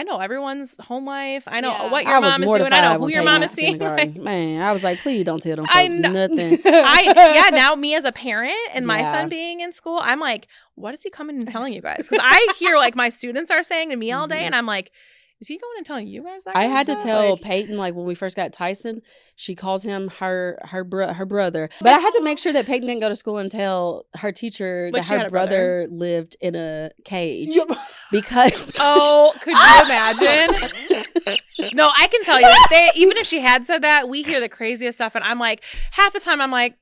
I know everyone's home life. I know Yeah. what your mom is doing. I know who your mom is seeing. Like, man, I was like, please don't tell them folks nothing. Now me as a parent and my son being in school, I'm like, what is he coming and telling you guys? Because I hear like my students are saying to me all day, and I'm like, is he going and telling you guys that? I had to tell like, Peyton, like when we first got Tyson, she calls him her brother. But I had to make sure that Peyton didn't go to school and tell her teacher like that her brother lived in a cage. Because oh, could you imagine? No, I can tell you, even if she had said that, we hear the craziest stuff, and I'm like, half the time I'm like,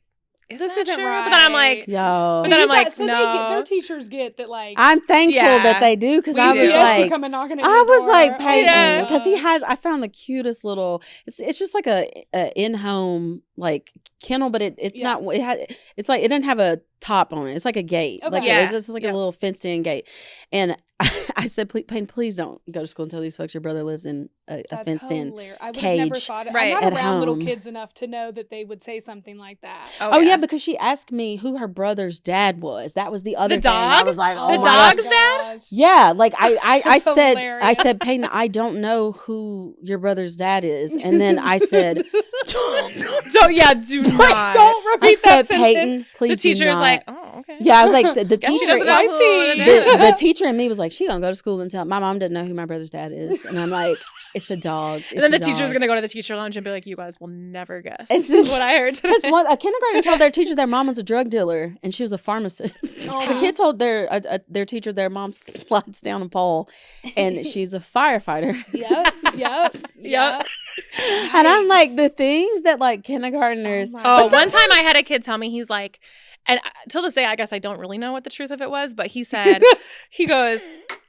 this isn't true. Right. But then I'm like, yo. But then I'm like, so no. their teachers get that, like. I'm thankful that they do, because I was like, I was like, Peyton, because I found the cutest little. It's just like a in-home like kennel, but it's not. It's like it didn't have a top on it. It's like a gate. Okay. Like it's just like a little fenced-in gate. And I said, Peyton, please don't go to school and tell these folks your brother lives in a fenced-in cage. I would have never thought it. I'm not at around little home. kids enough to know that they would say something like that. Oh yeah, because she asked me who her brother's dad was. That was the other thing. Dog? I was like, oh the my dog's God. dad? Yeah, like I said, hilarious. Peyton, I don't know who your brother's dad is, and then I said, don't repeat that sentence. Peyton, please. The teacher's do not. like, oh, okay. Yeah, I was like, the teacher. She doesn't know who the dad is. The teacher and me was like, she gonna go to school and tell my mom didn't know who my brother's dad is, and I'm like, it's a dog. And then the teacher's gonna go to the teacher lounge and be like, you guys will never guess. This is what I heard today. Because a kindergarten told their teacher their mom was a drug dealer and she was a pharmacist. The kid told their teacher their mom slides down a pole and she's a firefighter. Yep. And I'm like, the things that like kindergartners. One time I had a kid tell me, he's like, and till this day, I guess I don't really know what the truth of it was, but he said, he goes,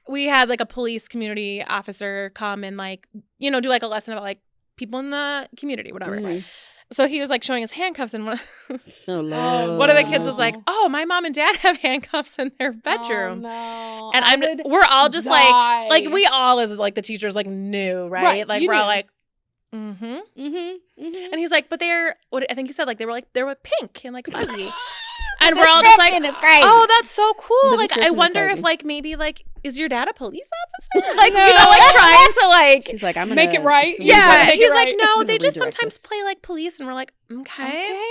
we had like a police community officer come and like, do like a lesson about like people in the community, whatever. Mm-hmm. So he was like showing his handcuffs, and one of the kids was like, "Oh, my mom and dad have handcuffs in their bedroom." Oh, no. And we're all just like we all as like the teachers like knew, right? Like we're all like, and he's like, but I think he said like they were pink and like fuzzy. And we're all just like, oh, that's so cool. Like, I wonder if, like, maybe, like, is your dad a police officer? Like, like, trying to, like... She's like, I'm going to... Make it right? Yeah. He's like, no, they just sometimes play, like, police. And we're like, okay.